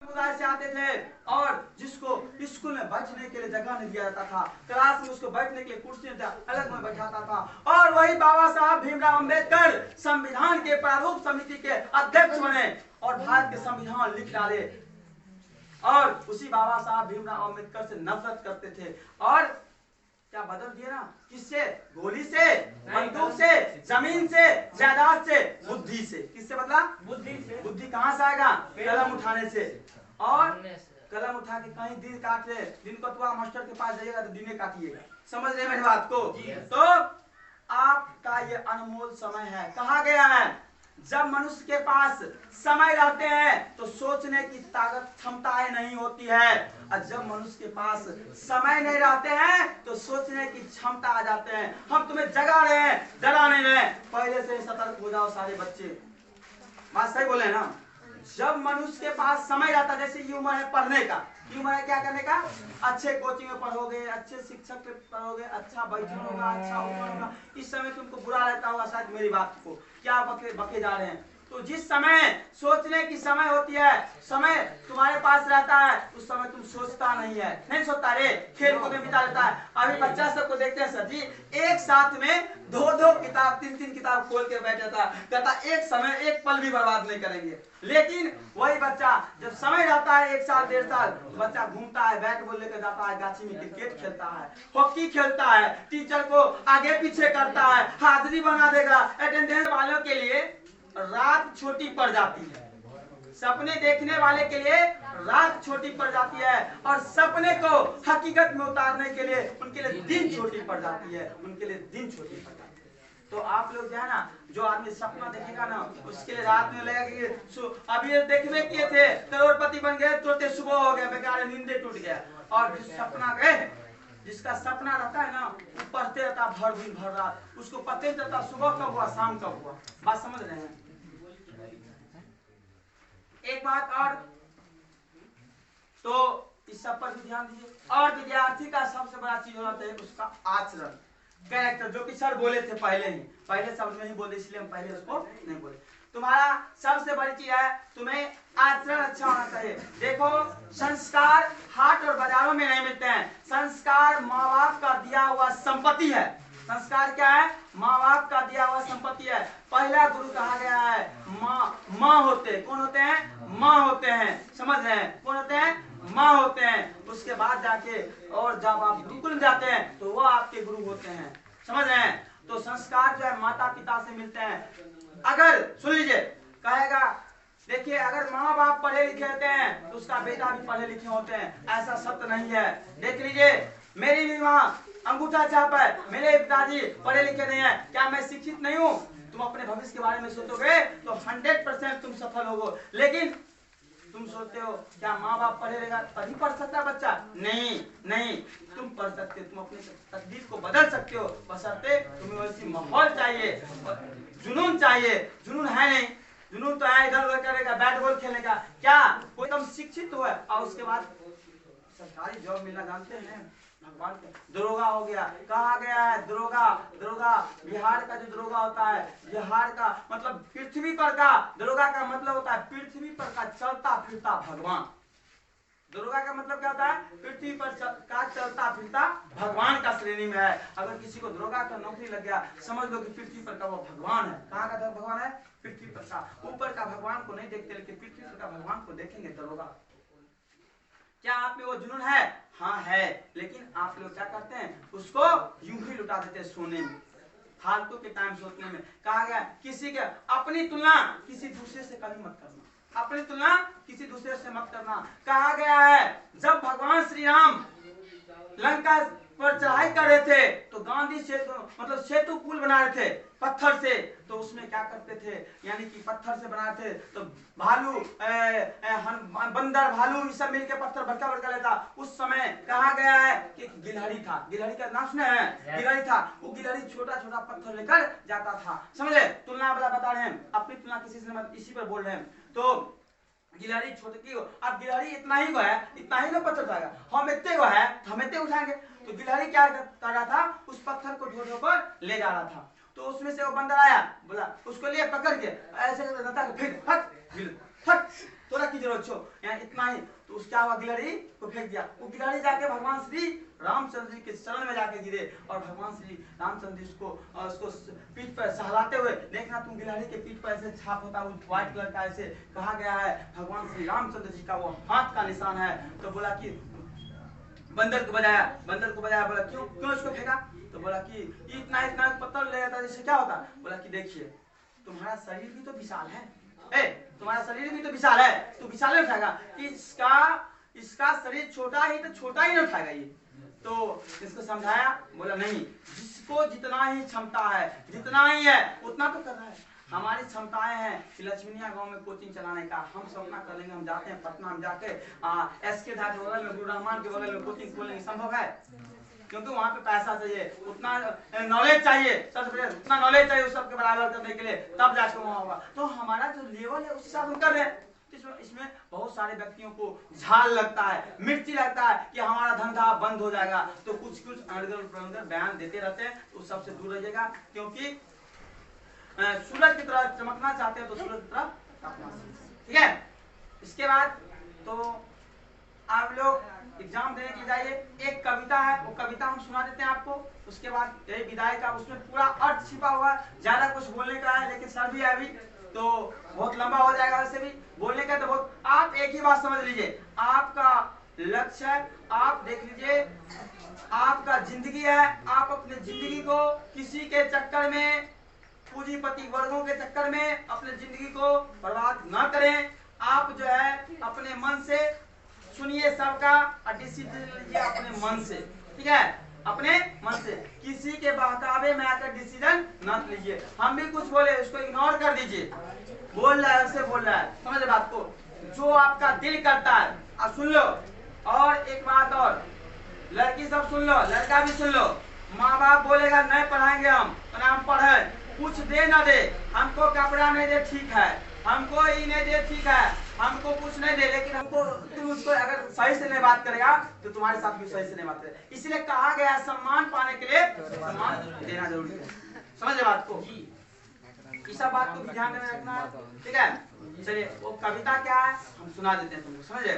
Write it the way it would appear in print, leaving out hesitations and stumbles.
समुदाय से आते थे और जिसको स्कूल में बैठने के लिए जगह नहीं दिया जाता था, क्लास में उसको बैठने के लिए कुर्सी अलग में बैठाता था, और वही बाबा साहब भीमराव अंबेडकर संविधान के प्रारूप समिति के अध्यक्ष बने और भारत के संविधान लिख डाले। और उसी बाबा साहब भीमराव अंबेडकर से नफरत करते थे और क्या बदल दिए ना, किससे? गोली से, बंदूक से, जमीन से, जायदाद से, बुद्धि से। किससे बदला? बुद्धि से। बुद्धि कहाँ से आएगा? कलम उठाने से। और कलम उठा के कहीं दिन काट ले, दिन कटवा मास्टर के पास जाइएगा तो दिने काटिएगा। समझ रहे मेरी बात को? तो आपका ये अनमोल समय है। कहा गया है जब मनुष्य के पास समय रहते हैं तो सोचने की ताकत क्षमताएं नहीं होती है, और जब मनुष्य के पास समय नहीं रहते हैं तो सोचने की क्षमता आ जाते हैं। हम तुम्हें जगा रहे हैं, जगा नहीं रहे, पहले से सतर्क हो जाओ सारे बच्चे। बात सही बोले ना? जब मनुष्य के पास समय रहता, जैसे ये उम्र है पढ़ने का, ये उम्र है क्या करने का? अच्छे कोचिंग में पढ़ोगे, अच्छे शिक्षक पे पढ़ोगे, अच्छा बैठन होगा, अच्छा होगा। इस समय तुमको बुरा लगता होगा शायद मेरी बात को, क्या बके जा रहे हैं। तो जिस समय सोचने की समय होती है, समय तुम्हारे पास रहता है, उस समय तुम सोचता नहीं सोचता रे, खेल कूद में बिता लेता है। अभी बच्चा सबको देखते हैं सर जी, एक साथ में दो किताब, तीन किताब खोल के बैठ जाता, कहता एक समय एक पल भी बर्बाद नहीं करेंगे। लेकिन वही बच्चा जब समय रहता है 1 साल 1.5 साल, बच्चा घूमता है, बैट बॉल लेकर जाता है, गाछी में क्रिकेट खेलता है, हॉकी खेलता है, टीचर को आगे पीछे करता है, हाजिरी बना देगा। अटेंडेंस वालों के लिए रात छोटी पड़ जाती है, सपने देखने वाले के लिए रात छोटी पड़ जाती है, और सपने को हकीकत में उतारने के लिए उनके लिए दिन छोटी पड़ जाती है, उनके लिए दिन छोटी पड़ जाती है। तो आप लोग जो है ना, जो आदमी सपना देखेगा ना, उसके लिए रात में लगेगा कि अभी ये देखने किए थे, करोड़पति बन गए, तुरंत सुबह हो गया, बेकार नींदे टूट गया। और जिस सपना गए, जिसका सपना रहता है ना, वो पढ़ते रहता भर दिन भर रात, उसको पता नहीं चलता सुबह कब हुआ शाम कब हुआ। बात समझ रहे हैं? एक बात और, तो इस सब पर भी ध्यान दीजिए। और विद्यार्थी का सबसे बड़ा चीज होना चाहिए उसका आचरण, कैरेक्टर, जो कि सर बोले थे पहले शब्द में ही बोले, इसलिए हम पहले उसको नहीं बोले। तुम्हारा सबसे बड़ी चीज है, तुम्हें आचरण अच्छा होना चाहिए। देखो, संस्कार हाट और बाजारों में नहीं मिलते हैं, संस्कार माँ बाप का दिया हुआ संपत्ति है। संस्कार क्या है? माँ बाप का दिया हुआ संपत्ति है। पहला गुरु कहा गया है माँ होते हैं। कौन होते हैं? माँ होते हैं। समझ रहे हैं? कौन होते हैं? माँ होते हैं। उसके बाद जाके और जब आप गुरुकुल में जाते हैं तो वो आपके गुरु होते हैं। समझ रहे हैं? तो संस्कार जो है माता पिता से मिलते हैं। अगर सुन लीजिए, कहेगा देखिए, अगर माँ बाप पढ़े लिखे होते हैं तो उसका बेटा भी पढ़े लिखे होते हैं, ऐसा सत्य नहीं है। देख लीजिए, मेरी भी माँ अंगूठा छाप है, मेरे पिताजी पढ़े लिखे नहीं है, क्या मैं शिक्षित नहीं हूँ? तुम अपने भविष्य के बारे में सोचोगे तो 100% तुम सफल होगे। लेकिन तुम सोचते हो क्या माँ बाप पढ़े रहेगा तभी पढ़ सकता बच्चा? नहीं, तुम पढ़ सकते, तुम अपने तकदीर को बदल सकते हो, बशर्ते तुम्हें वैसी माहौल चाहिए, जुनून चाहिए। जुनून है नहीं, जुनून तो है इधर उधर करेगा, बैट बॉल खेलने का। क्या कोई तुम शिक्षित हुआ और उसके बाद सरकारी जॉब मिलना जानते हैं? भगवान के दरोगा हो गया। कहा गया है दरोगा बिहार का जो दरोगा होता है, बिहार का मतलब पृथ्वी पर का, दरोगा का मतलब होता है पृथ्वी पर का चलता फिरता भगवान। दरोगा का मतलब क्या होता है? पृथ्वी पर का चलता फिरता भगवान का श्रेणी में है। अगर किसी को दरोगा का नौकरी लग गया, समझ लो कि पृथ्वी पर का वो भगवान है। कहाँ का भगवान है? पृथ्वी पर का। ऊपर का भगवान को नहीं देखते, लेकिन पृथ्वी पर का भगवान को देखेंगे दरोगा। क्या आप में वो जुनून है? हाँ है, लेकिन आप लोग क्या करते हैं? उसको यूं ही लुटा देते हैं सोने में, फालतू के टाइम सोचने में। कहा गया किसी के अपनी तुलना किसी दूसरे से कभी मत करना, अपनी तुलना किसी दूसरे से मत करना। कहा गया है जब भगवान श्री राम लंका पर चढ़ाई कर रहे थे तो गांधी सेतु मतलब सेतु पुल बना रहे थे पत्थर से, तो उसमें क्या करते थे, यानी कि पत्थर से बनाए थे, तो भालू बंदर भालू ये सब मिलकर पत्थर बड़का लेता। उस समय कहा गया है कि गिलहरी था, गिलहरी का नाम सुना है? गिलहरी था, वो गिलहरी छोटा छोटा पत्थर लेकर जाता था। समझे? तुलना वाला बता रहे हैं, अपनी तुलना किसी से मत, इसी पर बोल रहे हैं। तो गिलहरी छोटी, अब गिलहरी इतना ही को है, इतना ही ना पत्थर उठाएगा, हम इतने को है तो हम इतने उठाएंगे। तो गिलहरी क्या कर रहा था? उस पत्थर को ढो कर ले जा रहा था। तो उसमें से वो बंदर आया, बोला उसको लिए पकड़ के ऐसे फिर हट तोरा की जरूरत छो यहाँ इतना ही। तो उस क्या हुआ, गिलहरी को फेंक दिया। वो गिलहरी जाके भगवान श्री रामचंद्र जी के चरण में जाके गिरे और भगवान श्री रामचंद्र जी उसको पीठ पर सहलाते हुए, देखना तुम गिलहरी के पीठ पर ऐसे छाप होता है व्हाइट कलर का, ऐसे कहा गया है भगवान श्री रामचंद्र जी का वो हाथ का निशान है। तो बोला कि बंदर को बजाया, बोला क्यों क्यों इसको फेंका? तो बोला कि इतना इतना पत्थर ले जाता जैसे क्या होता? बोला कि देखिए तुम्हारा शरीर भी तो विशाल है, तुम्हारा शरीर भी तो विशाल है, तो विशाल नहीं उठाएगा, इसका शरीर छोटा ही तो छोटा ही नहीं उठाएगा ये। तो इसको समझाया, बोला नहीं, जिसको जितना ही क्षमता है, जितना ही है उतना तो कर रहा है। हमारी क्षमताएं हैं कि लक्ष्मीनिया गांव में कोचिंग चलाने का, हम सपना कर लेंगे, हम जाते हैं पटना, हम जाके SK झा के बगल में, गुरु रहमान के बगल में कोचिंग खोलेंगे, संभव है? क्योंकि वहाँ पे पैसा चाहिए, उतना नॉलेज चाहिए, सबसे पहले उतना नॉलेज चाहिए उस सबके बराबर करने के लिए, तब जाके वहाँ होगा। तो हमारा जो लेवल है उस हिसाब से हम कर रहे हैं। इसमें बहुत सारे व्यक्तियों को झाल लगता है, मिर्ची लगता है कि हमारा धंधा बंद हो जाएगा, तो कुछ अड़गड़ बयान देते रहते हैं। तो सबसे दूर रहिएगा, क्योंकि सूरज की तरह चमकना चाहते हैं तो सूरज की तरह तपना, ठीक है। इसके बाद तो आप लोग एग्जाम देने के लिए जाइए। एक कविता है, वो कविता हम सुना देते हैं आपको, उसके बाद यही विदाई का, उसमें पूरा अर्थ छिपा हुआ है। ज्यादा कुछ बोलने का है लेकिन सर भी है अभी तो बहुत लंबा हो जाएगा, वैसे भी बोलने का तो बहुत। आप एक ही बात समझ लीजिए, आपका लक्ष्य है, आप देख लीजिए आपका जिंदगी है, आप अपने जिंदगी को किसी के चक्कर में, पूंजीपति वर्गों के चक्कर में अपने जिंदगी को बर्बाद ना करें। आप जो है अपने मन से सुनिए सबका और डिसीजन लीजिए अपने मन से, ठीक है, अपने मन से, किसी के बहकावे में आकर डिसीजन न लीजिए। हम भी कुछ बोले उसको इग्नोर कर दीजिए, बोल रहा है वैसे बोल रहा है, समझ बात को, जो आपका दिल करता है आप सुन लो। और एक बात और, लड़की सब सुन लो, लड़का भी सुन लो, माँ बाप बोलेगा नहीं पढ़ाएंगे हम पढ़े, कुछ दे ना दे, हमको कपड़ा नहीं दे ठीक है, हमको ही नहीं दे ठीक है, हमको कुछ नहीं दे, लेकिन हमको तुम उसको अगर सही से नहीं बात करेगा तो तुम्हारे साथ भी सही से नहीं बात करेगा। इसलिए कहा गया सम्मान पाने के लिए सम्मान देना जरूरी है, समझे बात को। इस सब बात को ध्यान में रखना है, ठीक है। चलिए वो कविता क्या है हम सुना देते हैं तुमको, समझे।